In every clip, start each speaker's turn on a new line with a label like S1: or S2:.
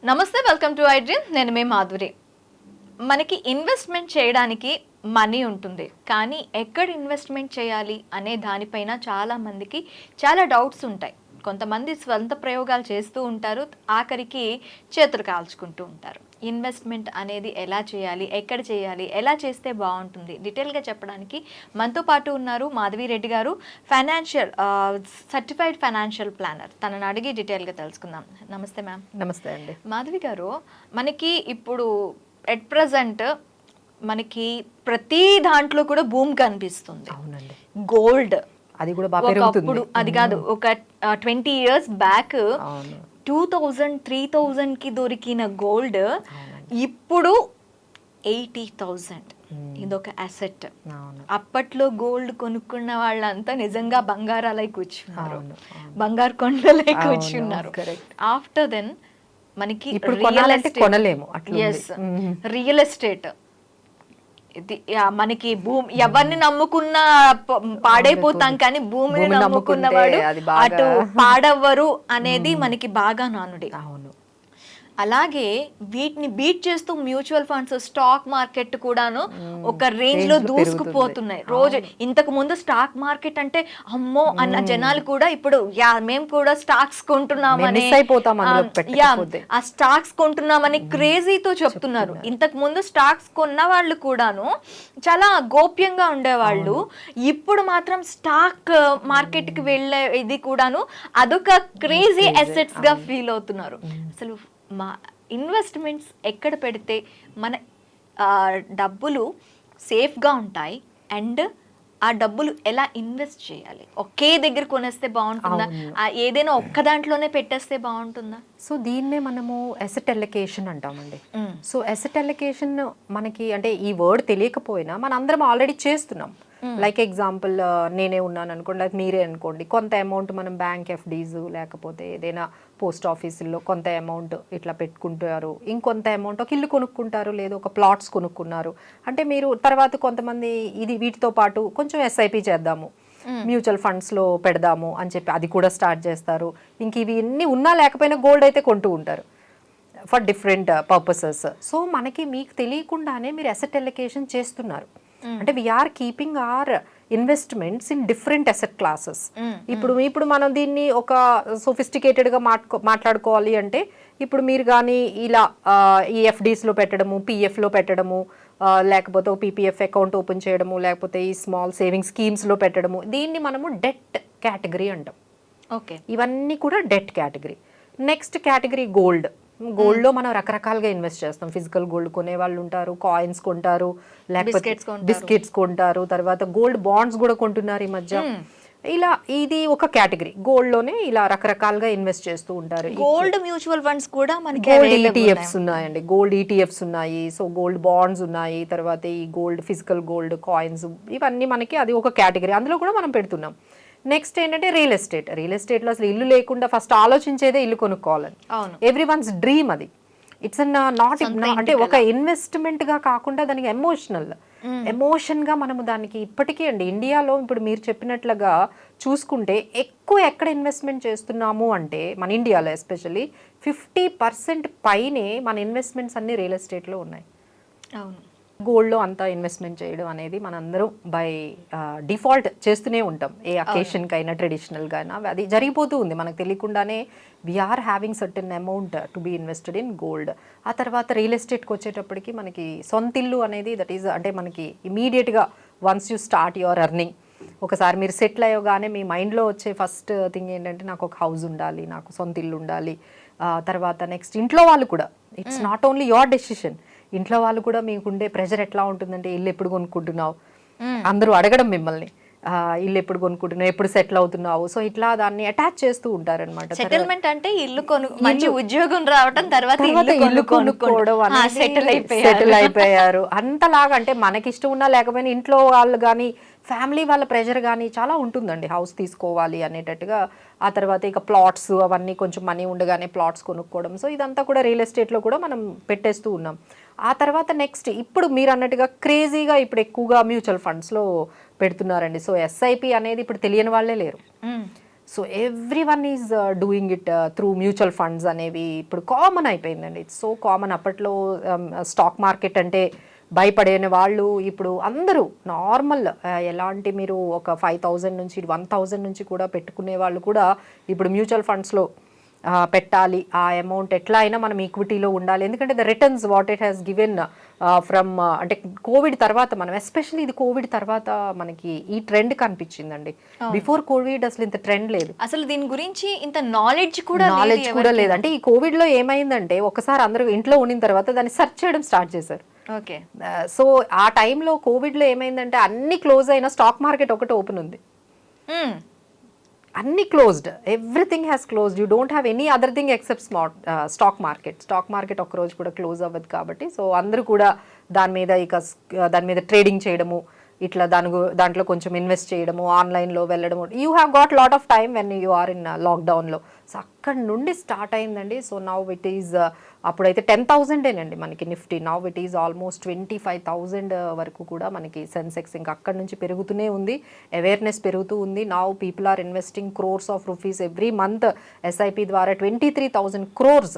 S1: నమస్తే, welcome to I dream. నేను మీ మాధురి. మనకి ఇన్వెస్ట్మెంట్ చేయడానికి మనీ ఉంటుంది, కానీ ఎక్కడ ఇన్వెస్ట్మెంట్ చేయాలి అనే దానిపైన చాలా మందికి చాలా డౌట్స్ ఉంటాయి. కొంతమంది స్వంత ప్రయోగాలు చేస్తూ ఉంటారు, ఆఖరికి చేతులు కాల్చుకుంటూ ఉంటారు. ఇన్వెస్ట్మెంట్ అనేది ఎలా చేయాలి, ఎక్కడ చేయాలి, ఎలా చేస్తే బాగుంటుంది, డీటెయిల్గా చెప్పడానికి మనతో పాటు ఉన్నారు మాధవి రెడ్డి గారు, ఫైనాన్షియల్ సర్టిఫైడ్ ఫైనాన్షియల్ ప్లానర్. తనని అడిగి డీటెయిల్గా తెలుసుకుందాం. నమస్తే మ్యామ్.
S2: నమస్తే అండి.
S1: మాధవి గారు, మనకి ఇప్పుడు ఎట్ ప్రజెంట్ మనకి ప్రతి దాంట్లో కూడా భూమి కనిపిస్తుంది.
S2: అవునండి.
S1: గోల్డ్
S2: అది కూడా బాగా పెరుగుతుంది.
S1: అది కాదు, ఒక 20 years బ్యాక్ 2000, 3000 కి దొరికిన గోల్డ్ ఇప్పుడు 80,000. ఇదొక అసెట్. అప్పట్లో గోల్డ్ కొనుక్కున్న వాళ్ళంతా నిజంగా బంగారాలై కూర్చున్నారు, బంగారు కొండలై కూర్చున్నారు. ఆఫ్టర్ దెన్ మనకి
S2: కొనలేము.
S1: రియల్ ఎస్టేట్, మనకి భూమి ఎవరిని నమ్ముకున్నా పాడైపోతాం, కానీ భూమిని నమ్ముకున్నవాడు అటు పాడవ్వరు అనేది మనకి బాగా నానుడి. అలాగే వీటిని బీట్ చేస్తూ మ్యూచువల్ ఫండ్స్, స్టాక్ మార్కెట్ కూడాను ఒక రేంజ్ లో దూసుకుపోతున్నాయి. రోజు ఇంతకు ముందు స్టాక్ మార్కెట్ అంటే అమ్మో అన్న జనాలు కూడా ఇప్పుడు మేము కూడా స్టాక్స్ కొంటున్నామని, ఆ స్టాక్స్ కొంటున్నామని క్రేజీతో చెప్తున్నారు. ఇంతకు ముందు స్టాక్స్ కొన్న వాళ్ళు కూడాను చాలా గోప్యంగా ఉండేవాళ్ళు. ఇప్పుడు మాత్రం స్టాక్ మార్కెట్ కి వెళ్ళే ఇది కూడాను అదొక క్రేజీ అసెట్స్ గా ఫీల్ అవుతున్నారు. అసలు మా ఇన్వెస్ట్మెంట్స్ ఎక్కడ పెడితే మన డబ్బులు సేఫ్గా ఉంటాయి, అండ్ ఆ డబ్బులు ఎలా ఇన్వెస్ట్ చేయాలి? ఒకే దగ్గర కొనేస్తే బాగుంటుందా, ఏదైనా ఒక్క దాంట్లోనే పెట్టేస్తే బాగుంటుందా?
S2: సో దీన్నే మనము అసెట్ అలొకేషన్ అంటామండి. సో అసెట్ అలొకేషన్ మనకి అంటే ఈ వర్డ్ తెలియకపోయినా మన అందరం ఆల్రెడీ చేస్తున్నాం. లైక్ ఎగ్జాంపుల్ నేనే ఉన్నాను అనుకోండి, లైక్ మీరే అనుకోండి, కొంత అమౌంట్ మనం బ్యాంక్ ఎఫ్డీస్ లేకపోతే ఏదైనా పోస్ట్ ఆఫీసుల్లో కొంత అమౌంట్ ఇట్లా పెట్టుకుంటారు, ఇంకొంత అమౌంట్ ఒక ఇల్లు కొనుక్కుంటారు, లేదు ఒక ప్లాట్స్ కొనుక్కున్నారు అంటే మీరు తర్వాత కొంతమంది ఇది వీటితో పాటు కొంచెం ఎస్ఐపి చేద్దాము, మ్యూచువల్ ఫండ్స్లో పెడదాము అని చెప్పి అది కూడా స్టార్ట్ చేస్తారు. ఇంక ఇవి ఎన్ని ఉన్నా లేకపోయినా గోల్డ్ అయితే కొంటూ ఉంటారు ఫర్ డిఫరెంట్ పర్పసెస్. సో మనకి మీకు తెలియకుండానే మీరు అసెట్ అలొకేషన్ చేస్తున్నారు. అంటే we're keeping our investments in different asset classes. ఇప్పుడు మనం దీన్ని ఒక సోఫిస్టికేటెడ్గా మాట్లాడుకోవాలి అంటే ఇప్పుడు మీరు కానీ ఇలా ఈ ఎఫ్డీస్లో పెట్టడము, పిఎఫ్లో పెట్టడము, లేకపోతే పీపీఎఫ్ అకౌంట్ ఓపెన్ చేయడము, లేకపోతే ఈ స్మాల్ సేవింగ్ స్కీమ్స్లో పెట్టడము, దీన్ని మనము డెట్ కేటగిరీ అంటాం.
S1: ఓకే,
S2: ఇవన్నీ కూడా debt category. Next category gold. గోల్డ్లో మనం రకరకాలుగా ఇన్వెస్ట్ చేస్తాం. ఫిజికల్ గోల్డ్ కొనే వాళ్ళు ఉంటారు, కాయిన్స్ కొంటారు, లేకపోతే బిస్కెట్స్ కొంటారు, తర్వాత గోల్డ్ బాండ్స్ కూడా కొంటున్నారు ఈ మధ్య. ఇలా ఇది ఒక కేటగిరీ. గోల్డ్ లోనే ఇలా రకరకాలుగా ఇన్వెస్ట్ చేస్తూ ఉంటారు.
S1: గోల్డ్ మ్యూచువల్ ఫండ్స్ కూడా మనకి
S2: గోల్డ్ ఈటీఎఫ్స్ ఉన్నాయండి, గోల్డ్ ఈటీఎఫ్స్ ఉన్నాయి, సో గోల్డ్ బాండ్స్ ఉన్నాయి, తర్వాత ఈ గోల్డ్ ఫిజికల్ గోల్డ్ కాయిన్స్, ఇవన్నీ మనకి అది ఒక కేటగిరీ. అందులో కూడా మనం పెడుతున్నాం. నెక్స్ట్ ఏంటంటే రియల్ ఎస్టేట్. రియల్ ఎస్టేట్లో అసలు ఇల్లు లేకుండా ఫస్ట్ ఆలోచించేదే ఇల్లు కొనుక్కోవాలని. ఎవ్రీ వన్స్ డ్రీమ్ అది. ఇట్స్ నాట్ అంటే ఒక ఇన్వెస్ట్మెంట్ గా కాకుండా దానికి ఎమోషన్ గా మనము దానికి ఇప్పటికీ అండి ఇండియాలో ఇప్పుడు మీరు చెప్పినట్లుగా చూసుకుంటే ఎక్కువ ఎక్కడ ఇన్వెస్ట్మెంట్ చేస్తున్నాము అంటే మన ఇండియాలో ఎస్పెషల్లీ 50% పైనే మన ఇన్వెస్ట్మెంట్స్ అన్ని రియల్ ఎస్టేట్లో ఉన్నాయి.
S1: అవును.
S2: గోల్డ్లో అంతా ఇన్వెస్ట్మెంట్ చేయడం అనేది మనందరం బై డిఫాల్ట్ చేస్తూనే ఉంటాం. ఏ అకేషన్కి అయినా ట్రెడిషనల్గా అయినా అది జరిగిపోతూ ఉంది మనకు తెలియకుండానే. We're having certain amount to be invested in gold. ఆ తర్వాత రియల్ ఎస్టేట్కి వచ్చేటప్పటికి మనకి సొంతిల్లు అనేది దట్ ఈజ్ అంటే మనకి ఇమీడియట్గా once you start your earning, ఒకసారి మీరు సెటిల్ అయ్యగానే మీ మైండ్లో వచ్చే ఫస్ట్ థింగ్ ఏంటంటే నాకు ఒక హౌస్ ఉండాలి, నాకు సొంత ఇల్లు ఉండాలి. తర్వాత నెక్స్ట్ ఇంట్లో వాళ్ళు కూడా, it's not only your decision, ఇంట్లో వాళ్ళు కూడా మీకుండే ప్రెషర్ ఎట్లా ఉంటుందంటే ఇల్లు ఎప్పుడు కొనుక్కుంటున్నావు, అందరూ అడగడం మిమ్మల్ని ఇల్లు ఎప్పుడు కొనుక్కుంటున్నావు, ఎప్పుడు సెటిల్ అవుతున్నావు. సో ఇట్లా దాన్ని అటాచ్ చేస్తూ ఉంటారనమాట.
S1: సెటిల్మెంట్ అంటే ఇల్లు మంచి ఉద్యోగం రావడం, తర్వాత
S2: ఇల్లు కొనుక్కోవడం, సెటిల్ అయిపోయారు అంతలాగా. అంటే మనకి ఇష్టం ఉన్నా లేకపోయినా ఇంట్లో వాళ్ళు కానీ ఫ్యామిలీ వాళ్ళ ప్రెషర్ కానీ చాలా ఉంటుందండి హౌస్ తీసుకోవాలి అనేటట్టుగా. ఆ తర్వాత ఇక ప్లాట్స్ అవన్నీ కొంచెం మనీ ఉండగానే ప్లాట్స్ కొనుక్కోవడం. సో ఇదంతా కూడా రియల్ ఎస్టేట్లో కూడా మనం పెట్టేస్తూ ఉన్నాం. ఆ తర్వాత నెక్స్ట్ ఇప్పుడు మీరు అన్నట్టుగా క్రేజీగా ఇప్పుడు ఎక్కువగా మ్యూచువల్ ఫండ్స్లో పెడుతున్నారండి. సో ఎస్ఐపి అనేది ఇప్పుడు తెలియని వాళ్ళే లేరు. So every one is doing it through mutual funds అనేవి ఇప్పుడు కామన్ అయిపోయిందండి. It's so common. అప్పట్లో స్టాక్ మార్కెట్ అంటే భయపడిన వాళ్ళు ఇప్పుడు అందరూ నార్మల్ ఎలాంటి మీరు ఒక 5,000 నుంచి 1,000 నుంచి కూడా పెట్టుకునే వాళ్ళు కూడా ఇప్పుడు మ్యూచువల్ ఫండ్స్లో పెట్టాలి. ఆ అమౌంట్ ఎట్లా అయినా మనం ఈక్విటీలో ఉండాలి. ఎందుకంటే the returns what it has given from అంటే కోవిడ్ తర్వాత మనం ఎస్పెషల్లీ ఇది కోవిడ్ తర్వాత మనకి ఈ ట్రెండ్ కనిపించిందండి. బిఫోర్ కోవిడ్ అసలు ఇంత ట్రెండ్ లేదు,
S1: అసలు దీని గురించి ఇంత నాలెడ్జ్ కూడా
S2: లేదు. అంటే ఈ కోవిడ్ లో ఏమైందంటే ఒకసారి అందరూ ఇంట్లో ఉండిన తర్వాత దాన్ని సెర్చ్ చేయడం స్టార్ట్ చేశారు.
S1: ఓకే.
S2: సో ఆ టైంలో కోవిడ్లో ఏమైందంటే అన్ని క్లోజ్ అయినా స్టాక్ మార్కెట్ ఒకటి ఓపెన్ ఉంది. అన్ని closed, everything has closed. You don't have any other thing except stock market ఒక రోజు కూడా క్లోజ్ అవ్వదు కాబట్టి సో అందరూ కూడా దాని మీద ట్రేడింగ్ చేయడము, ఇట్లా దాంట్లో కొంచెం ఇన్వెస్ట్ చేయడము, ఆన్లైన్లో వెళ్ళడము. You have got lot of time when you are in లాక్డౌన్లో. సో అక్కడ నుండి స్టార్ట్ అయిందండి. సో నవ్ ఇట్ ఈజ్ అప్పుడైతే 10,000 మనకి Nifty. Now it is almost 25,000 వరకు కూడా మనకి సెన్సెక్స్ ఇంకా అక్కడ నుంచి పెరుగుతూనే ఉంది. అవేర్నెస్ పెరుగుతూ ఉంది. Now people are investing crores of rupees every month. SIP ద్వారా 23,000 crores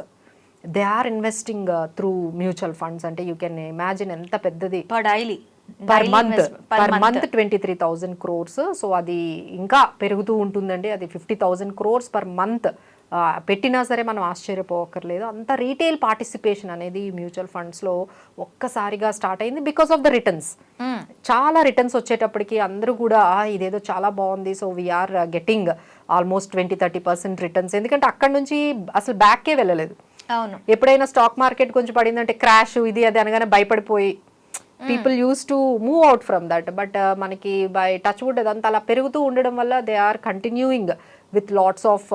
S2: they are investing through mutual funds. అంటే యూ కెన్ ఇమాజిన్ ఎంత పెద్దది. Per month 23,000 crores. సో అది ఇంకా పెరుగుతూ ఉంటుందండి. అది 50,000 crores పర్ మంత్ పెట్టినా సరే మనం ఆశ్చర్యపోవక్కర్లేదు. అంత రీటైల్ పార్టిసిపేషన్ అనేది మ్యూచువల్ ఫండ్స్లో ఒక్కసారిగా స్టార్ట్ అయింది బికాస్ ఆఫ్ ద రిటర్న్స్. చాలా రిటర్న్స్ వచ్చేటప్పటికి అందరూ కూడా ఇదేదో చాలా బాగుంది, so we're getting almost 20-30% returns. ఎందుకంటే అక్కడ నుంచి అసలు బ్యాక్కే వెళ్ళలేదు.
S1: అవును.
S2: ఎప్పుడైనా స్టాక్ మార్కెట్ కొంచెం పడిందంటే క్రాష్ ఇది అది అనగానే భయపడిపోయి people use to move out from that. But మనకి బై టచ్ వుడ్ అదంతా అలా పెరుగుతూ ఉండడం వల్ల they are continuing with lots of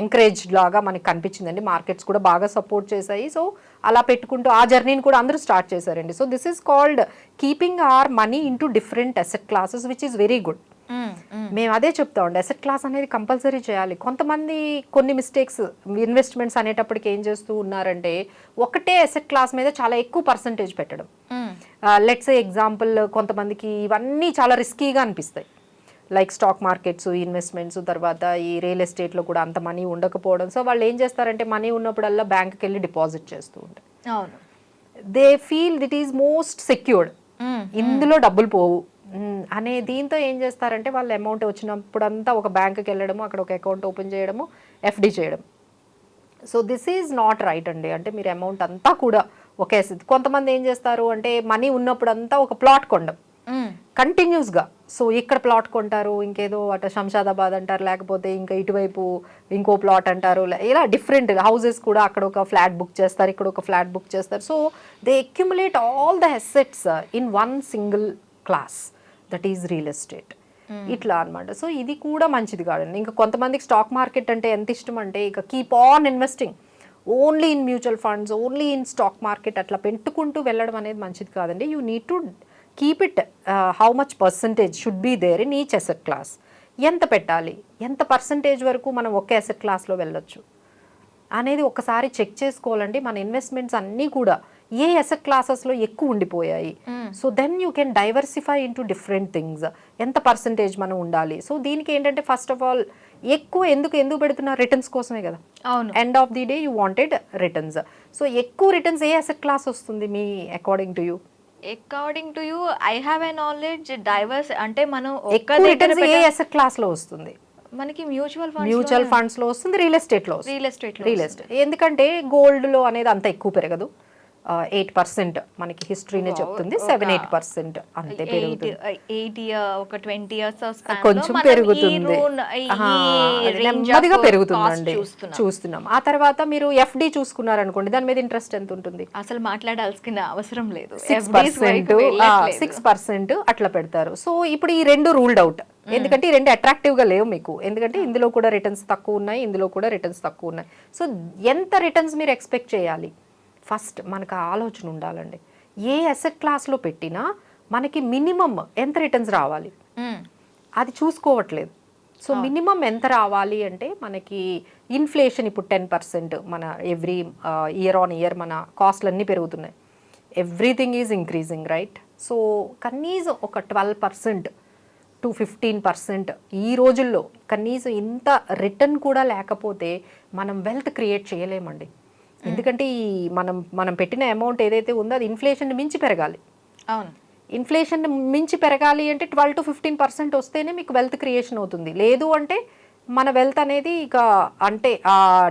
S2: encourage లాగా మనకి కనిపించిందండి. మార్కెట్స్ కూడా బాగా సపోర్ట్ చేశాయి. సో అలా పెట్టుకుంటూ ఆ జర్నీని కూడా అందరూ స్టార్ట్ చేశారండి. So this is called keeping our money in to different asset classes which is very good. మేము అదే చెప్తామండి, అసెట్ క్లాస్ అనేది కంపల్సరీ చేయాలి. కొంతమంది కొన్ని మిస్టేక్స్ ఇన్వెస్ట్మెంట్స్ అనేటప్పటికి ఏం చేస్తూ ఉన్నారంటే ఒకటే అసెట్ క్లాస్ మీద చాలా ఎక్కువ పర్సంటేజ్ పెట్టడం. లెట్స్ ఎగ్జాంపుల్, కొంతమందికి ఇవన్నీ చాలా రిస్కీగా అనిపిస్తాయి. లైక్ స్టాక్ మార్కెట్స్, ఇన్వెస్ట్మెంట్స్, తర్వాత ఈ రియల్ ఎస్టేట్లో కూడా అంత మనీ ఉండకపోవడం. సో వాళ్ళు ఏం చేస్తారంటే మనీ ఉన్నప్పుడల్లా బ్యాంక్కి వెళ్ళి డిపాజిట్ చేస్తూ ఉంటారు. They feel that is most secured, ఇందులో డబ్బులు పోవు అనే దీంతో ఏం చేస్తారంటే వాళ్ళ అమౌంట్ వచ్చినప్పుడంతా ఒక బ్యాంకుకి వెళ్ళడము, అక్కడ ఒక అకౌంట్ ఓపెన్ చేయడము, ఎఫ్డి చేయడం. So this is not right అండి. అంటే మీరు అమౌంట్ అంతా కూడా ఒకే. కొంతమంది ఏం చేస్తారు అంటే మనీ ఉన్నప్పుడంతా ఒక ప్లాట్ కొనడం కంటిన్యూస్గా. సో ఇక్కడ ప్లాట్ కొంటారు, ఇంకేదో అటు శంషాదాబాద్ అంటారు, లేకపోతే ఇంకా ఇటువైపు ఇంకో ప్లాట్ అంటారు, ఇలా డిఫరెంట్ హౌసెస్ కూడా అక్కడ ఒక ఫ్లాట్ బుక్ చేస్తారు, ఇక్కడ ఒక ఫ్లాట్ బుక్ చేస్తారు. So they accumulate all the assets in one single class, that is real estate. ఇట్లా అనమాట. సో ఇది కూడా మంచిది కాదండి. ఇంకా కొంతమందికి స్టాక్ మార్కెట్ అంటే ఎంత ఇష్టం అంటే ఇక keep on investing only in mutual funds, only in stock market అట్లా పెట్టుకుంటూ వెళ్ళడం అనేది మంచిది కాదండి. You need to keep it how much percentage should be there in each asset class. ఎంత పెట్టాలి, ఎంత పర్సంటేజ్ వరకు మనం ఒకే అసెట్ క్లాస్లో వెళ్ళొచ్చు అనేది ఒకసారి చెక్ చేసుకోవాలండి. మన ఇన్వెస్ట్మెంట్స్ అన్నీ కూడా ఏ అసెట్ క్లాసెస్లో ఎక్కువ ఉండిపోయాయి. So then you can diversify into different things. ఎంత పర్సంటేజ్ మనం ఉండాలి. సో దీనికి ఏంటంటే ఫస్ట్ ఆఫ్ ఆల్ ఎక్కువ ఎందుకు పెడుతున్నారు, రిటర్న్స్ కోసమే కదా. End of the day you wanted returns. So ఎక్కువ రిటర్న్స్ ఏ అసెట్ క్లాస్ వస్తుంది మీ according to you?
S1: According to you I have a knowledge diverse. అంటే మనం
S2: ఎక్కువ రిటర్న్స్ ఏ అసెట్ క్లాస్ లో వస్తుంది?
S1: మనకి మ్యూచువల్
S2: ఫండ్స్ లో వస్తుంది, రియల్ ఎస్టేట్ లో. ఎందుకంటే గోల్డ్ లో అనేది అంత ఎక్కువ పెరగదు. 8% మనకి హిస్టరీనే చెప్తుంది. 7-8% అంతే పెరుగుతుంది. కొంచెం పెరుగుతుంది, నెమ్మదిగా పెరుగుతుందండి చూస్తున్నాం. ఆ తర్వాత మీరు ఎఫ్డి చూసుకున్నారనుకోండి, దాని మీద ఇంట్రెస్ట్ ఎంత ఉంటుంది?
S1: అసలు మాట్లాడాల్సిన అవసరం లేదు.
S2: 6% అట్లా పెడతారు. సో ఇప్పుడు ఈ రెండు రూల్డ్ అవుట్. ఎందుకంటే ఈ రెండు అట్రాక్టివ్ గా లేవు మీకు. ఎందుకంటే ఇందులో కూడా రిటర్న్స్ తక్కువ ఉన్నాయి, ఇందులో కూడా రిటర్న్స్ తక్కువ ఉన్నాయి. సో ఎంత రిటర్న్స్ మీరు ఎక్స్పెక్ట్ చేయాలి? ఫస్ట్ మనకు ఆలోచన ఉండాలండి. ఏ అసెట్ క్లాస్లో పెట్టినా మనకి మినిమం ఎంత రిటర్న్స్ రావాలి అది చూసుకోవట్లేదు. సో మినిమం ఎంత రావాలి అంటే మనకి ఇన్ఫ్లేషన్ ఇప్పుడు 10%, మన ఎవ్రీ ఇయర్ ఆన్ ఇయర్ మన కాస్ట్లు అన్నీ పెరుగుతున్నాయి. Everything is increasing, right? So కనీసం ఒక 12% టు 15% ఈ రోజుల్లో కనీసం ఇంత రిటర్న్ కూడా లేకపోతే మనం వెల్త్ క్రియేట్ చేయలేమండి. ఎందుకంటే ఈ మనం పెట్టిన అమౌంట్ ఏదైతే ఉందో అది ఇన్ఫ్లేషన్ మించి పెరగాలి.
S1: అవును,
S2: ఇన్ఫ్లేషన్ మించి పెరగాలి అంటే 12 to 15% వస్తేనే మీకు వెల్త్ క్రియేషన్ అవుతుంది. లేదు అంటే మన వెల్త్ అనేది ఇక అంటే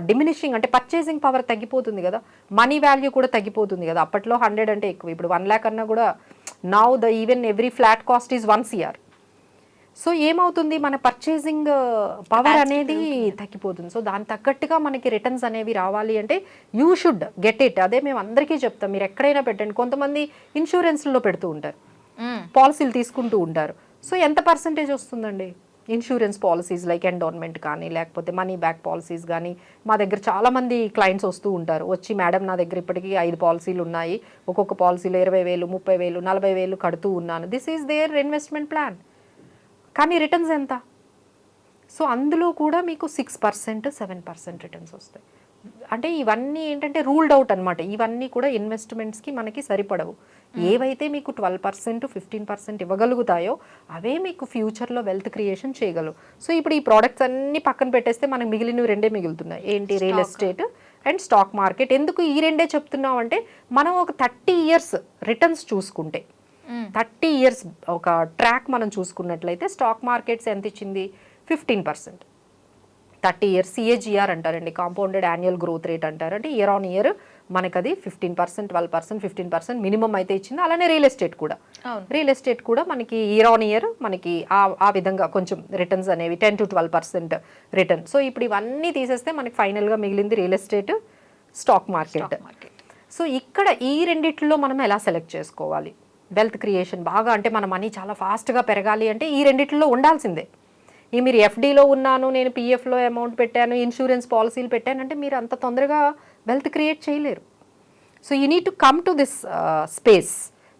S2: డిమినిషింగ్ అంటే పర్చేసింగ్ పవర్ తగ్గిపోతుంది కదా, మనీ వాల్యూ కూడా తగ్గిపోతుంది కదా. అప్పట్లో 100 అంటే ఎక్కువ, ఇప్పుడు 1 lakh అన్నా కూడా now the even every flat cost is 1 crore. So ఏమవుతుంది, మన పర్చేసింగ్ పవర్ అనేది తగ్గిపోతుంది. సో దాని తగ్గట్టుగా మనకి రిటర్న్స్ అనేవి రావాలి అంటే యూ షుడ్ గెట్ ఇట్. అదే మేము అందరికీ చెప్తాం, మీరు ఎక్కడైనా పెట్టండి. కొంతమంది ఇన్సూరెన్స్లో పెడుతూ ఉంటారు, పాలసీలు తీసుకుంటూ ఉంటారు. సో ఎంత పర్సంటేజ్ వస్తుందండి ఇన్సూరెన్స్ పాలసీస్ లైక్ ఎండోన్మెంట్ కానీ లేకపోతే మనీ బ్యాక్ పాలసీస్ కానీ? మా దగ్గర చాలామంది క్లయింట్స్ వస్తూ ఉంటారు, వచ్చి మేడం నా దగ్గర ఇప్పటికీ 5 పాలసీలు ఉన్నాయి, ఒక్కొక్క పాలసీలో 20,000, 30,000, 40,000 కడుతూ ఉన్నాను. This is their investment plan. కానీ రిటర్న్స్ ఎంత? సో అందులో కూడా మీకు 6%, 7% రిటర్న్స్ వస్తాయి. అంటే ఇవన్నీ ఏంటంటే రూల్డ్ అవుట్ అనమాట. ఇవన్నీ కూడా ఇన్వెస్ట్మెంట్స్కి మనకి సరిపడవు. ఏవైతే మీకు 12%, 15% ఇవ్వగలుగుతాయో అవే మీకు ఫ్యూచర్లో వెల్త్ క్రియేషన్ చేయగలవు. సో ఇప్పుడు ఈ ప్రోడక్ట్స్ అన్ని పక్కన పెట్టేస్తే మనకు మిగిలినవి 2 మిగులుతున్నాయి. ఏంటి? Real estate and stock market. ఎందుకు ఈ 2 చెప్తున్నాం అంటే మనం ఒక 30 years రిటర్న్స్ చూసుకుంటే, 30 years ఒక ట్రాక్ మనం చూసుకున్నట్లయితే స్టాక్ మార్కెట్స్ ఎంత ఇచ్చింది? 15%. 30 years CAGR అంటారండి, కాంపౌండెడ్ యాన్యువల్ గ్రోత్ రేట్ అంటారు. అంటే ఇయర్ ఆన్ ఇయర్ మనకు అది 15%, 12%, 15% మినిమం అయితే ఇచ్చింది. అలానే రియల్ ఎస్టేట్ కూడా మనకి ఇయర్ ఆన్ ఇయర్ మనకి ఆ విధంగా కొంచెం రిటర్న్స్ అనేవి 10 to 12% రిటర్న్. సో ఇప్పుడు ఇవన్నీ తీసేస్తే మనకి ఫైనల్గా మిగిలింది real estate, stock market. So ఇక్కడ ఈ రెండిట్లో మనం ఎలా సెలెక్ట్ చేసుకోవాలి? వెల్త్ క్రియేషన్ బాగా అంటే మన మనీ చాలా ఫాస్ట్గా పెరగాలి అంటే ఈ రెండిట్లో ఉండాల్సిందే. ఈ మీరు ఎఫ్డీలో ఉన్నాను, నేను పిఎఫ్లో అమౌంట్ పెట్టాను, ఇన్సూరెన్స్ పాలసీలు పెట్టానంటే మీరు అంత తొందరగా వెల్త్ క్రియేట్ చేయలేరు. So you need to come to this space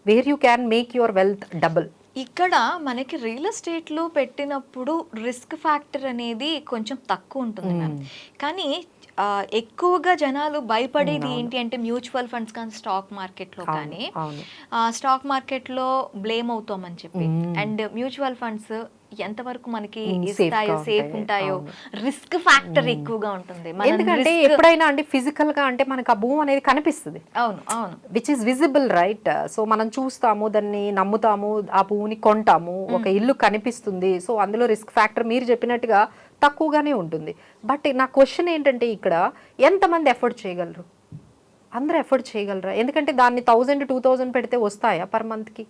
S2: where you can make your wealth double.
S1: ఇక్కడ మనకి రియల్ ఎస్టేట్లో పెట్టినప్పుడు రిస్క్ ఫ్యాక్టర్ అనేది కొంచెం తక్కువ ఉంటుంది మ్యామ్. కానీ ఎక్కువగా జనాలు భయపడేది ఏంటి అంటే మ్యూచువల్ ఫండ్స్ కానీ స్టాక్ మార్కెట్లో కానీ, స్టాక్ మార్కెట్లో బ్లేమ్ అవుతామని చెప్పి, అండ్ మ్యూచువల్ ఫండ్స్ ఎంతవరకు మనకి ఇస్తాయో, సేఫ్ ఉంటాయో, రిస్క్ ఫ్యాక్టర్ ఎక్కువగా ఉంటుంది.
S2: ఎందుకంటే ఎప్పుడైనా అంటే ఫిజికల్ గా అంటే మనకు ఆ భూమి అనేది కనిపిస్తుంది.
S1: అవును అవును,
S2: which is visible right. So మనం చూస్తాము, దాన్ని నమ్ముతాము, ఆ భూమిని కొంటాము, ఒక ఇల్లు కనిపిస్తుంది. సో అందులో రిస్క్ ఫ్యాక్టర్ మీరు చెప్పినట్టుగా తక్కువగానే ఉంటుంది. బట్ నా క్వశ్చన్ ఏంటంటే ఇక్కడ ఎంతమంది ఎఫర్ట్ చేయగలరు? అందరూ ఎఫర్ట్ చేయగలరా? ఎందుకంటే దాన్ని 1000, 2000 పెడితే వస్తాయా పర్ మంత్కి?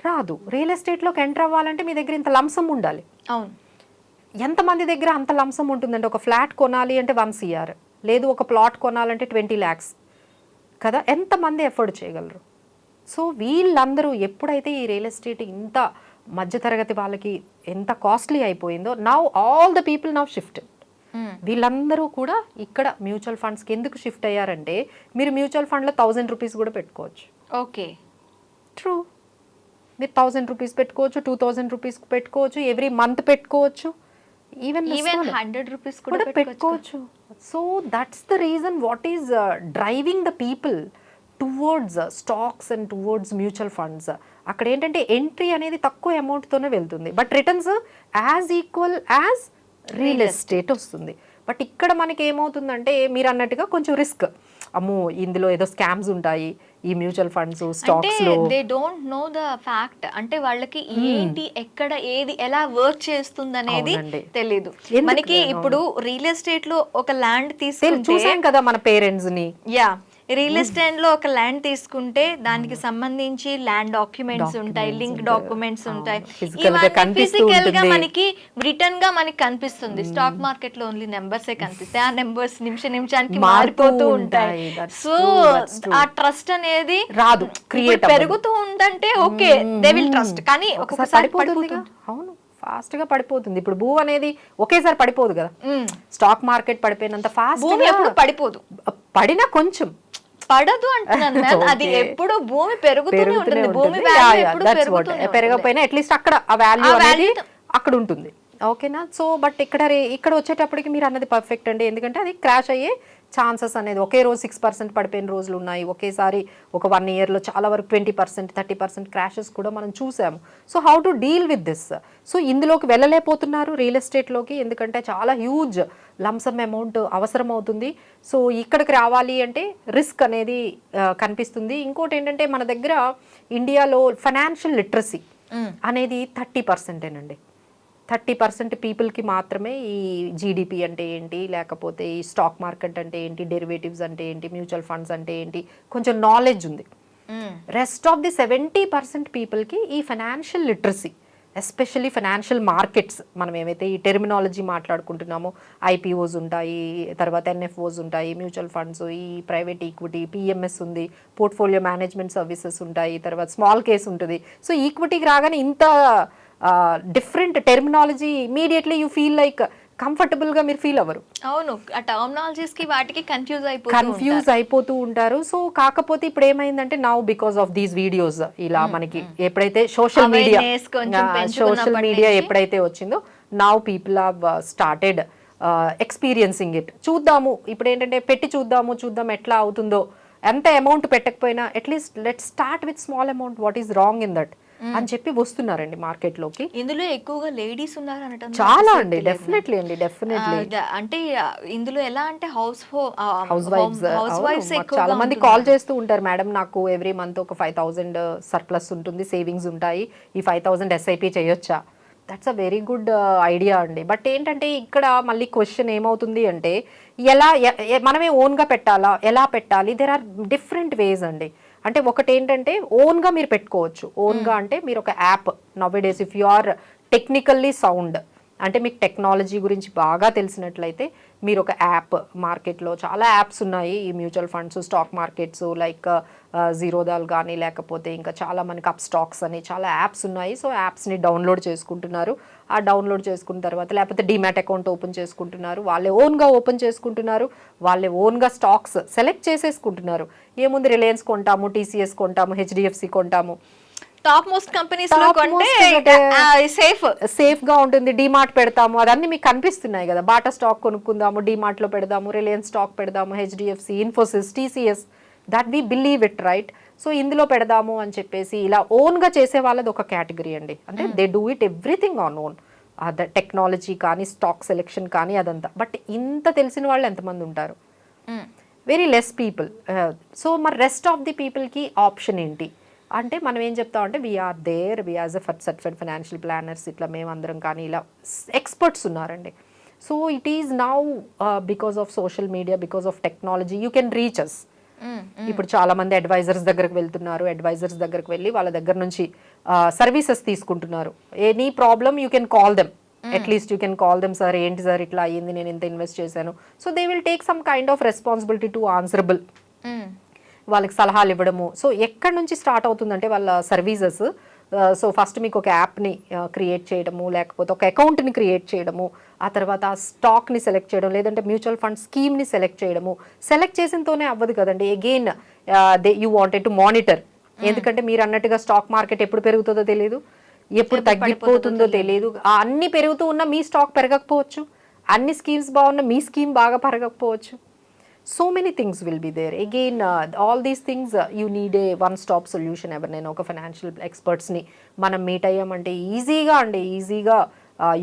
S2: రాదు. రియల్ ఎస్టేట్లోకి ఎంటర్ అవ్వాలంటే మీ దగ్గర ఇంత లంసం ఉండాలి.
S1: అవును.
S2: ఎంతమంది దగ్గర అంత లంసం ఉంటుందంటే ఒక ఫ్లాట్ కొనాలి అంటే 1 crore, లేదు ఒక ప్లాట్ కొనాలంటే 20 lakhs కదా. ఎంతమంది ఎఫర్ట్ చేయగలరు? సో వీళ్ళందరూ ఎప్పుడైతే ఈ రియల్ ఎస్టేట్ ఇంత మధ్యతరగతి వాళ్ళకి ఎంత కాస్ట్లీ అయిపోయిందో, now all the people now shift. వీళ్ళందరూ కూడా ఇక్కడ మ్యూచువల్ ఫండ్స్కి ఎందుకు షిఫ్ట్ అయ్యారంటే మీరు మ్యూచువల్ ఫండ్లో 1000 rupees కూడా పెట్టుకోవచ్చు.
S1: Okay,
S2: true. మీరు 1000 rupees పెట్టుకోవచ్చు, 2000 rupees పెట్టుకోవచ్చు, ఎవ్రీ మంత్ పెట్టుకోవచ్చు, ఈవెన్
S1: 100 rupees కూడా
S2: పెట్టుకోవచ్చు. So that's the reason what is driving the people towards stocks and towards mutual funds. అక్కడ ఏంటంటే ఎంట్రీ అనేది తక్కువ అమౌంట్తోనే వెళ్తుంది, but returns as equal as real estate వస్తుంది. బట్ ఇక్కడ మనకి ఏమవుతుందంటే మీరు అన్నట్టుగా కొంచెం రిస్క్, అమ్మో ఇందులో ఏదో స్కామ్స్ ఉంటాయి ఈ మ్యూచువల్ ఫండ్స్ స్టాక్స్ లో.
S1: They don't know the fact. అంటే వాళ్ళకి ఏంటి, ఎక్కడ, ఏది, ఎలా వర్క్ చేస్తుంది అనేది తెలీదు. మనకి ఇప్పుడు రియల్ ఎస్టేట్ లో ఒక ల్యాండ్ తీసుకుంటే
S2: చూసాం కదా మన పేరెంట్స్ ని.
S1: యా, రియల్ ఎస్టేట్ లో ఒక ల్యాండ్ తీసుకుంటే దానికి సంబంధించి ల్యాండ్ డాక్యుమెంట్స్ ఉంటాయి, లింక్ డాక్యుమెంట్స్ ఉంటాయి, ఫిజికల్ గా మనకి రిటర్న్ గా మనకి కనిపిస్తుంది. స్టాక్ మార్కెట్ లో ఓన్లీ నెంబర్సే కనిపిస్తాయి. ఆ నెంబర్స్ నిమిషానికి మారిపోతూ ఉంటాయి. సో ఆ ట్రస్ట్ అనేది
S2: రాదు,
S1: పెరుగుతూ ఉందంటే ఓకే దే విల్ ట్రస్ట్, కానీ ఒక్కొక్కసారి పడిపోతుంది.
S2: అవును, ఫాస్ట్ గా పడిపోతుంది. ఇప్పుడు భూ అనేది ఒకేసారి పడిపోదు కదా. స్టాక్ మార్కెట్ పడిపోయినంత ఫాస్ట్
S1: ఎప్పుడు పడిపోదు,
S2: పడినా కొంచెం
S1: పడదు అంటున్నాను మ్యామ్. అది ఎప్పుడు భూమి పెరుగుతూనే ఉంటుంది. భూమి వాల్యూ ఎప్పుడు
S2: పెరగకపోయినా అట్లీస్ట్ అక్కడ ఆ వాల్యూ అనేది అక్కడ ఉంటుంది. ఓకేనా. సో బట్ ఇక్కడ వచ్చేటప్పటికి మీరు అన్నది పర్ఫెక్ట్ అండి, ఎందుకంటే అది క్రాష్ అయ్యే ఛాన్సెస్ అనేది ఒకే రోజు 6% పడిపోయిన రోజులు ఉన్నాయి, ఒకేసారి ఒక 1 yearలో చాలా వరకు 20% 30% క్రాషెస్ కూడా మనం చూసాము. So how to deal with this? So ఇందులోకి వెళ్ళలేకపోతున్నారు రియల్ ఎస్టేట్లోకి, ఎందుకంటే చాలా హ్యూజ్ లంసమ్ అమౌంట్ అవసరం అవుతుంది. సో ఇక్కడికి రావాలి అంటే రిస్క్ అనేది కనిపిస్తుంది. ఇంకోటి ఏంటంటే మన దగ్గర ఇండియాలో ఫైనాన్షియల్ లిటరసీ అనేది 30%ఏనండి. 30% పీపుల్కి మాత్రమే ఈ జీడిపి అంటే ఏంటి, లేకపోతే ఈ స్టాక్ మార్కెట్ అంటే ఏంటి, డెరివేటివ్స్ అంటే ఏంటి, మ్యూచువల్ ఫండ్స్ అంటే ఏంటి, కొంచెం నాలెడ్జ్ ఉంది. రెస్ట్ ఆఫ్ ది 70% పీపుల్కి ఈ financial literacy, especially financial markets, మనం ఏమైతే ఈ టెర్మినాలజీ మాట్లాడుకుంటున్నామో, ఐపీఓస్ ఉంటాయి, తర్వాత ఎన్ఎఫ్ఓస్ ఉంటాయి, మ్యూచువల్ ఫండ్స్, ఈ ప్రైవేట్ ఈక్విటీ, పిఎంఎస్ ఉంది, పోర్ట్ఫోలియో మేనేజ్మెంట్ సర్వీసెస్ ఉంటాయి, తర్వాత స్మాల్ కేస్ ఉంటుంది. సో ఈక్విటీకి రాగానే ఇంత different terminology, immediately you feel like కంఫర్టబుల్గా మీరు ఫీల్ అవ్వరు.
S1: అవును, ఆ టర్మినాలజీస్కి వాటికి
S2: కన్ఫ్యూజ్ అయిపోతూ ఉంటారు. సో కాకపోతే ఇప్పుడు ఏమైందంటే now because of these videos, ఇలా మనకి ఎప్పుడైతే సోషల్ మీడియా ఎప్పుడైతే వచ్చిందో, now people have started experiencing it. చూద్దాము ఇప్పుడు ఏంటంటే పెట్టి చూద్దాం ఎట్లా అవుతుందో. ఎంత అమౌంట్ పెట్టకపోయినా at least let start with small amount, what is wrong in that అని చెప్పి వస్తున్నారండి మార్కెట్లోకి.
S1: ఇందులో ఎక్కువగా లేడీస్ ఉన్నారు అనటం
S2: చాలా అండి, డెఫినెట్లీ.
S1: అంటే ఇందులో ఎలా అంటే హౌస్ వైఫ్స్
S2: చాలా మంది కాల్ చేస్తూ ఉంటారు, మేడం నాకు ఎవ్రీ మంత్ ఒక 5,000 సర్ప్లస్ ఉంటుంది, సేవింగ్స్ ఉంటాయి, ఈ 5,000 ఎస్ఐపి చేయొచ్చా? That's a very good idea అండి. బట్ ఏంటంటే ఇక్కడ మళ్ళీ క్వశ్చన్ ఏమవుతుంది అంటే మనమే ఓన్గా పెట్టాలా, ఎలా పెట్టాలి? దెర్ ఆర్ డిఫరెంట్ వేస్ అండి. అంటే ఒకటి ఏంటంటే ఓన్గా మీరు పెట్టుకోవచ్చు. ఓన్గా అంటే మీరు ఒక app, nowadays if you are technically sound, అంటే మీకు టెక్నాలజీ గురించి బాగా తెలిసినట్లయితే మీరు ఒక యాప్, మార్కెట్లో చాలా యాప్స్ ఉన్నాయి, ఈ mutual funds, stock markets, like Zerodha కానీ, లేకపోతే ఇంకా చాలా మనకి అప్ స్టాక్స్ అని చాలా యాప్స్ ఉన్నాయి. సో యాప్స్ని డౌన్లోడ్ చేసుకుంటున్నారు. ఆ డౌన్లోడ్ చేసుకున్న తర్వాత లేకపోతే డిమాట్ అకౌంట్ ఓపెన్ చేసుకుంటున్నారు, వాళ్ళే ఓన్గా ఓపెన్ చేసుకుంటున్నారు, వాళ్ళే ఓన్గా స్టాక్స్ సెలెక్ట్ చేసేసుకుంటున్నారు. ఏముంది, రిలయన్స్ కొంటాము, టీసీఎస్ కొంటాము, హెచ్డిఎఫ్సి కొంటాము,
S1: టాప్ మోస్ట్ కంపెనీస్ లో కొంటే
S2: సేఫ్ గా ఉంటుంది. డిమార్ట్ పెడతాము, అదన్నీ మీకు కనిపిస్తున్నాయి కదా. బాటా స్టాక్ కొనుక్కుందాము, డిమార్ట్ లో పెడదాము, రిలయన్స్ స్టాక్ పెడదాము, HDFC, Infosys, TCS, that we believe it, right? So ఇందులో పెడదాము అని చెప్పేసి ఇలా ఓన్ గా చేసే వాళ్ళది ఒక కేటగిరీ అండి. అంటే they do it everything on own, technology కానీ, స్టాక్ సెలెక్షన్ కానీ, అదంతా. బట్ ఇంత తెలిసిన వాళ్ళు ఎంతమంది ఉంటారు? Very less people. సో మరి రెస్ట్ ఆఫ్ ది పీపుల్కి ఆప్షన్ ఏంటి అంటే మనం ఏం చెప్తామంటే we are there, we as a certified financial planners, ఇట్లా మేమందరం కానీ ఇలా ఎక్స్పర్ట్స్ ఉన్నారండి. So it is now because of social media, because of technology, you can reach us. ఇప్పుడు చాలా మంది అడ్వైజర్స్ దగ్గరకు వెళ్తున్నారు, అడ్వైజర్స్ దగ్గరకు వెళ్ళి వాళ్ళ దగ్గర నుంచి సర్వీసెస్ తీసుకుంటున్నారు. Any problem you can call them, at least you can call them, sir ఏంటి సార్ ఇట్లా అయ్యింది, నేను ఇంత ఇన్వెస్ట్ చేశాను. So they will take some kind of responsibility to answerable, వాళ్ళకి సలహాలు ఇవ్వడము. సో ఎక్కడి నుంచి స్టార్ట్ అవుతుందంటే వాళ్ళ సర్వీసెస్. సో ఫస్ట్ మీకు ఒక యాప్ని క్రియేట్ చేయడము, లేకపోతే ఒక అకౌంట్ని క్రియేట్ చేయడము, ఆ తర్వాత ఆ స్టాక్ని సెలెక్ట్ చేయడం, లేదంటే మ్యూచువల్ ఫండ్ స్కీమ్ని సెలెక్ట్ చేయడము. సెలెక్ట్ చేసినతోనే అవ్వదు కదండి, again you wanted to monitor. ఎందుకంటే మీరు అన్నట్టుగా స్టాక్ మార్కెట్ ఎప్పుడు పెరుగుతుందో తెలియదు, ఎప్పుడు తగ్గిపోతుందో తెలియదు. అన్ని పెరుగుతూ ఉన్నా మీ స్టాక్ పెరగకపోవచ్చు, అన్ని స్కీమ్స్ బాగున్నా మీ స్కీమ్ బాగా పెరగకపోవచ్చు. So many things will be there. Again, all these things, you need a one-stop solution. ఎవరినైనా ఒక ఫైనాన్షియల్ ఎక్స్పర్ట్స్ని మనం మీట్ అయ్యామంటే ఈజీగా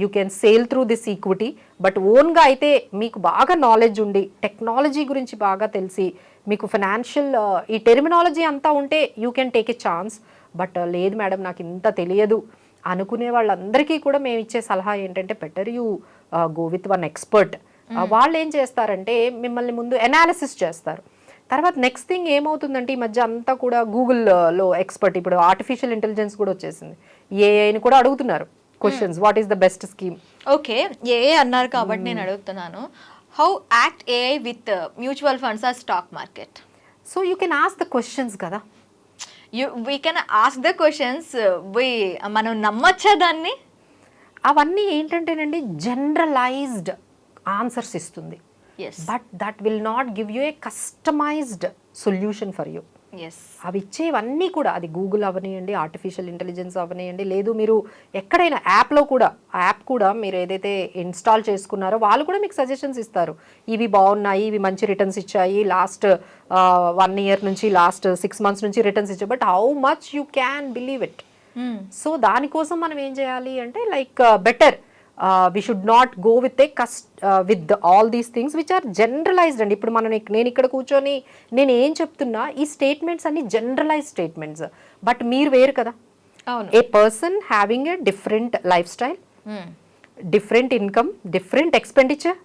S2: you can sale through this equity. But ఓన్గా అయితే మీకు బాగా నాలెడ్జ్ ఉండి, టెక్నాలజీ గురించి బాగా తెలిసి, మీకు ఫైనాన్షియల్ ఈ టెర్మినాలజీ అంతా ఉంటే you can take a chance. But లేదు మేడం నాకు ఇంత తెలియదు అనుకునే వాళ్ళందరికీ కూడా మేము ఇచ్చే సలహా ఏంటంటే better you go with one expert. వాళ్ళు ఏం చేస్తారంటే మిమ్మల్ని ముందు ఎనాలిసిస్ చేస్తారు. తర్వాత నెక్స్ట్ థింగ్ ఏమవుతుందంటే ఈ మధ్య అంతా కూడా గూగుల్లో ఎక్స్పర్ట్, ఇప్పుడు ఆర్టిఫిషియల్ ఇంటెలిజెన్స్ కూడా వచ్చేసింది, ఏఐని కూడా అడుగుతున్నారు questions, what is the best scheme.
S1: Okay, AI అన్నారు కాబట్టి నేను అడుగుతున్నాను, how act AI with mutual funds or stock market?
S2: So you can ask the questions కదా,
S1: we can ask the questions, మనం నమ్మచ్చా దాన్ని?
S2: అవన్నీ ఏంటంటేనండి జనరలైజ్డ్ ఆన్సర్స్ ఇస్తుంది, but that will not give you a customised solution for you.
S1: Yes.
S2: అవి ఇచ్చేవన్నీ కూడా, అది గూగుల్ అవనియండి, ఆర్టిఫిషియల్ ఇంటెలిజెన్స్ అవనియండి, లేదు మీరు ఎక్కడైనా యాప్లో కూడా, ఆ యాప్ కూడా మీరు ఏదైతే ఇన్స్టాల్ చేసుకున్నారో వాళ్ళు కూడా మీకు సజెషన్స్ ఇస్తారు. ఇవి బాగున్నాయి, ఇవి మంచి రిటర్న్స్ ఇచ్చాయి, లాస్ట్ 1 year నుంచి లాస్ట్ 6 months నుంచి రిటర్న్స్ ఇచ్చాయి, but how much you can believe it? So దానికోసం మనం ఏం చేయాలి అంటే like better we should not go with with all these things which are generalized అండి. ఇప్పుడు నేను ఇక్కడ కూర్చొని నేను ఏం చెప్తున్నా, ఈ స్టేట్మెంట్స్ అన్ని జనరలైజ్ స్టేట్మెంట్స్, బట్ మీరు వేరు కదా. A person having a different lifestyle, different income, different expenditure,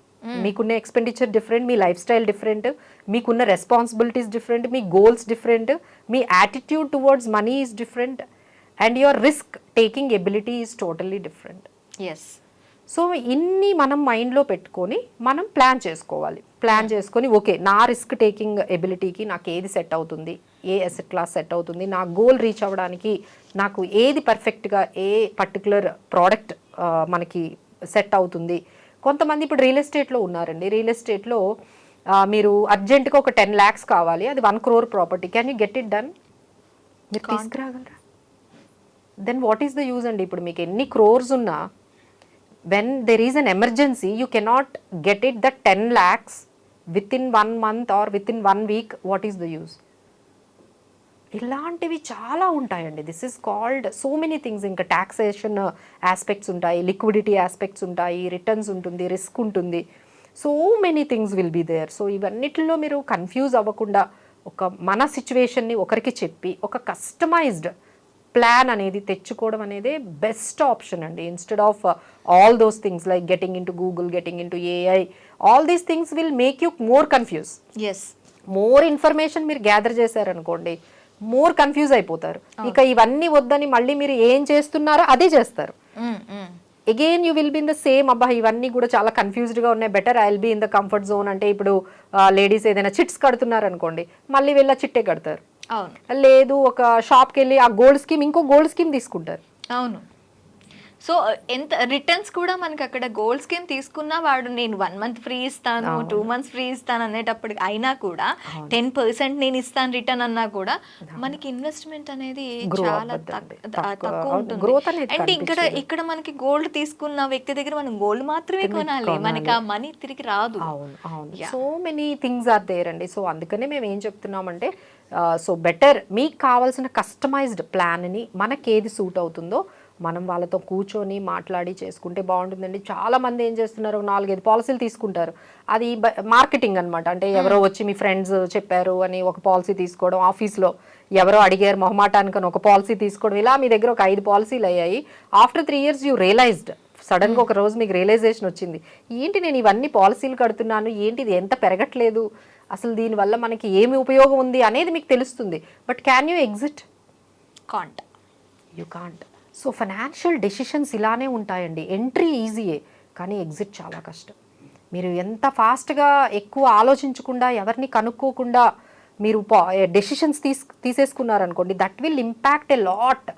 S2: మీకున్న ఎక్స్పెండిచర్ డిఫరెంట్, మీ లైఫ్ స్టైల్ డిఫరెంట్, మీకున్న రెస్పాన్సిబిలిటీస్ డిఫరెంట్, మీ గోల్స్ డిఫరెంట్, మీ attitude towards money is different, and your risk taking ability is totally different.
S1: Yes.
S2: So ఇన్ని మనం మైండ్లో పెట్టుకొని మనం ప్లాన్ చేసుకోవాలి. ప్లాన్ చేసుకొని ఓకే, నా రిస్క్ టేకింగ్ ఎబిలిటీకి నాకు ఏది సెట్ అవుతుంది, ఏ అసెట్ క్లాస్ సెట్ అవుతుంది, నా గోల్ రీచ్ అవ్వడానికి నాకు ఏది పర్ఫెక్ట్గా, ఏ పర్టికులర్ ప్రోడక్ట్ మనకి సెట్ అవుతుంది. కొంతమంది ఇప్పుడు రియల్ ఎస్టేట్లో ఉన్నారండి. రియల్ ఎస్టేట్లో మీరు అర్జెంటుగా ఒక 10 lakhs కావాలి, అది 1 crore property, can you get it done? మీరు తీసుకురాగలరా? Then what is the use అండి? ఇప్పుడు మీకు ఎన్ని క్రోర్స్ ఉన్నా, when there is an emergency, you cannot get it the 10 lakhs within 1 month or within 1 week. What is the use? ఇలాంటివి చాలా ఉంటాయండి. This is called so many things. ఇంకా taxation aspects ఉంటాయి, లిక్విడిటీ ఆస్పెక్ట్స్ ఉంటాయి, రిటర్న్స్ ఉంటుంది, risk ఉంటుంది, so many things will be there. So ఇవన్నిటిలో మీరు కన్ఫ్యూజ్ అవ్వకుండా ఒక మన సిచ్యువేషన్ని ఒకరికి చెప్పి ఒక కస్టమైజ్డ్ ప్లాన్ అనేది తెచ్చుకోవడం అనేది బెస్ట్ ఆప్షన్ అండి. Instead of all those things like getting into Google, getting into AI, all these things will make you more confuse.
S1: Yes.
S2: More information మీరు గ్యాదర్ చేశారనుకోండి, మోర్ కన్ఫ్యూజ్ అయిపోతారు. ఇక ఇవన్నీ వద్దని మళ్ళీ మీరు ఏం చేస్తున్నారో అదే చేస్తారు. Again you will be in the same, అబ్బా ఇవన్నీ కూడా చాలా కన్ఫ్యూజ్డ్గా ఉన్నాయి, better I will be in the comfort zone. అంటే ఇప్పుడు లేడీస్ ఏదైనా చిట్స్ కడుతున్నారు అనుకోండి, మళ్ళీ వెళ్ళి చిట్టే కడతారు. లేదు ఒక షాప్కి వెళ్ళి ఆ గోల్డ్ స్కీమ్, ఇంకో గోల్డ్ స్కీమ్ తీసుకుంటారు.
S1: అవును. సో ఎంత రిటర్న్స్ కూడా మనకి అక్కడ గోల్డ్ స్కీమ్ తీసుకున్నా వాడు నేను 1 month ఫ్రీ ఇస్తాను, 2 months ఫ్రీ ఇస్తాను అనేటప్పుడు అయినా కూడా 10% నేను ఇస్తాను రిటర్న్ అన్నా కూడా మనకి ఇన్వెస్ట్మెంట్ అనేది చాలా తక్కువ ఉంటుంది. అండ్ ఇక్కడ మనకి గోల్డ్ తీసుకున్న వ్యక్తి దగ్గర మనం గోల్డ్ మాత్రమే కొనాలి, మనకి ఆ మనీ తిరిగి రాదు.
S2: So many things are there అండి. సో అందుకనే మేము ఏం చెప్తున్నామంటే, సో బెటర్ మీకు కావాల్సిన కస్టమైజ్డ్ ప్లాన్ని మనకి ఏది సూట్ అవుతుందో మనం వాళ్ళతో కూర్చొని మాట్లాడి చేసుకుంటే బాగుంటుందండి. చాలామంది ఏం చేస్తున్నారు, 4-5 పాలసీలు తీసుకుంటారు. అది మార్కెటింగ్ అనమాట. అంటే ఎవరో వచ్చి మీ ఫ్రెండ్స్ చెప్పారు అని ఒక పాలసీ తీసుకోవడం, ఆఫీస్లో ఎవరో అడిగారు మొహమాటానికని ఒక పాలసీ తీసుకోవడం, ఇలా మీ దగ్గర ఒక 5 పాలసీలు అయ్యాయి. ఆఫ్టర్ 3 years యూ రియలైజ్డ్, సడన్గా ఒక రోజు మీకు రియలైజేషన్ వచ్చింది, ఏంటి నేను ఇవన్నీ పాలసీలు కడుతున్నాను, ఏంటి ఇది ఎంత పెరగట్లేదు, అసలు దీనివల్ల మనకి ఏమి ఉపయోగం ఉంది అనేది మీకు తెలుస్తుంది. But can you exit?
S1: Can't.
S2: You can't. So financial decisions ఇలానే ఉంటాయండి. ఎంట్రీ ఈజీయే, కానీ ఎగ్జిట్ చాలా కష్టం. మీరు ఎంత ఫాస్ట్గా ఎక్కువ ఆలోచించకుండా, ఎవరిని కనుక్కోకుండా మీరు డెసిషన్స్ తీసేసుకున్నారనుకోండి, that will impact a lot.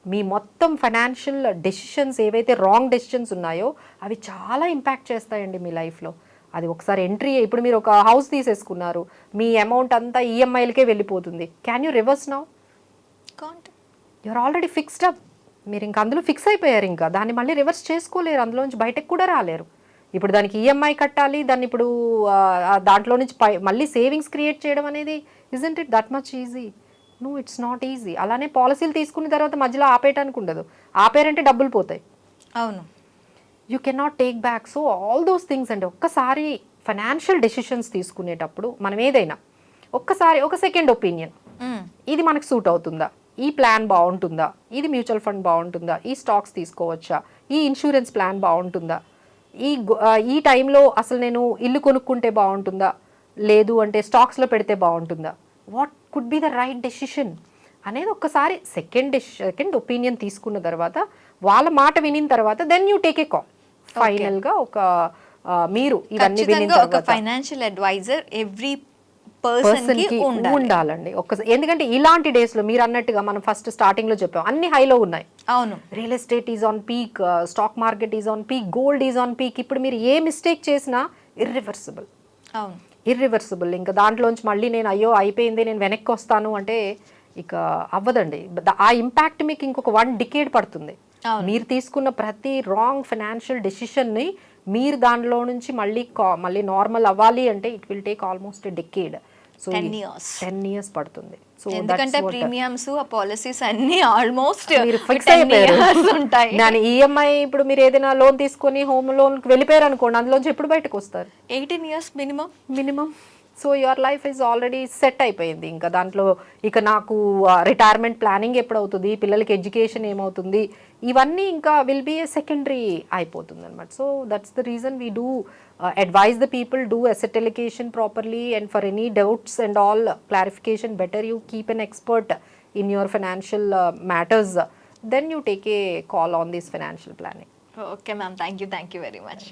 S2: మీ మొత్తం ఫైనాన్షియల్ డెసిషన్స్ ఏవైతే రాంగ్ డెసిషన్స్ ఉన్నాయో అవి చాలా ఇంపాక్ట్ చేస్తాయండి మీ లైఫ్లో. అది ఒకసారి ఎంట్రీ, ఇప్పుడు మీరు ఒక హౌస్ తీసేసుకున్నారు, మీ అమౌంట్ అంతా ఈఎంఐలకే వెళ్ళిపోతుంది. Can you reverse now?
S1: Can't.
S2: You're already fixed up. మీరు ఇంకా అందులో ఫిక్స్ అయిపోయారు, ఇంకా దాన్ని మళ్ళీ రివర్స్ చేసుకోలేరు, అందులోంచి బయటకు కూడా రాలేరు. ఇప్పుడు దానికి ఈఎంఐ కట్టాలి, దాన్ని ఇప్పుడు దాంట్లో నుంచి మళ్ళీ సేవింగ్స్ క్రియేట్ చేయడం అనేది isn't it that much easy? No, it's not easy. అలానే పాలసీలు తీసుకున్న తర్వాత మధ్యలో ఆపేయటానికి ఉండదు, ఆపేరంటే డబ్బులు పోతాయి.
S1: అవును.
S2: You can not take back. So all those things అంటే ఒక్కసారి ఫైనాన్షియల్ డెసిషన్స్ తీసుకునేటప్పుడు మనం ఏదైనా ఒక్కసారి ఒక సెకండ్ ఒపీనియన్, ఇది మనకు సూట్ అవుతుందా, ఈ ప్లాన్ బాగుంటుందా, ఇది మ్యూచువల్ ఫండ్ బాగుంటుందా, ఈ స్టాక్స్ తీసుకోవచ్చా, ఈ ఇన్సూరెన్స్ ప్లాన్ బాగుంటుందా, ఈ టైంలో అసలు నేను ఇల్లు కొనుక్కుంటే బాగుంటుందా, లేదు అంటే స్టాక్స్లో పెడితే బాగుంటుందా, what could be the right decision అనేది ఒక్కసారి సెకండ్ ఒపీనియన్ తీసుకున్న తర్వాత, వాళ్ళ మాట వినిన తర్వాత then you take a call. ఫైనల్గా ఒక మీరు ఇవన్నీ వినిన తర్వాత
S1: ఫైనాన్షియల్ అడ్వైజర్ ఎవ్రీ
S2: పర్సన్కి ఉండాలండి. ఎందుకంటే ఇలాంటి డేస్లో మీరు అన్నట్టుగా మనం ఫస్ట్ స్టార్టింగ్లో చెప్పాం, అన్ని హైలో ఉన్నాయి.
S1: అవును.
S2: Real estate is on peak, stock market is on peak, gold is on peak. ఇప్పుడు మీరు ఏ మిస్టేక్ చేసినా ఇర్రివర్సిబుల్.
S1: అవును.
S2: ఇర్రివర్సిబుల్. ఇంకా దాంట్లోంచి మళ్ళీ నేను అయ్యో అయిపోయింది నేను వెనక్కి వస్తాను అంటే ఇక అవ్వదండి. ఆ ఇంపాక్ట్ మీకు ఇంకొక 1 డికేడ్ పడుతుంది. మీరు తీసుకున్న ప్రతి రాంగ్ ఫైనాన్షియల్ డెసిషన్ని మీరు దానిలో నుంచి మళ్ళీ నార్మల్ అవ్వాలి అంటే it will take almost decade. So 10 years పడుతుంది. సో
S1: ఎందుకంటే ప్రీమియమ్స్ ఆ పాలసీస్ అన్ని ఆల్మోస్ట్
S2: మీరు ఫిక్స్ అయిపోయారు
S1: ఉంటాయి.
S2: దాని ఈఎంఐ ఇప్పుడు మీరు ఏదైనా లోన్ తీసుకొని హోమ్ లోన్కి వెళ్ళిపోయారు అనుకోండి, అందులోంచి ఎప్పుడు బయటకు వస్తారు?
S1: 18 years minimum.
S2: So your life is already set అయిపోయింది. ఇంకా దాంట్లో ఇక నాకు రిటైర్మెంట్ ప్లానింగ్ ఎప్పుడు అవుతుంది, పిల్లలకి ఎడ్యుకేషన్ ఏమవుతుంది, ఇవన్నీ ఇంకా విల్ బీ ఏ సెకండరీ అయిపోతుంది అనమాట. So that's the reason we do advise the people, do asset allocation properly, and for any doubts and all clarification, better you keep an expert in your financial matters, then you take a call on this financial planning.
S1: Okay ma'am, thank you very much.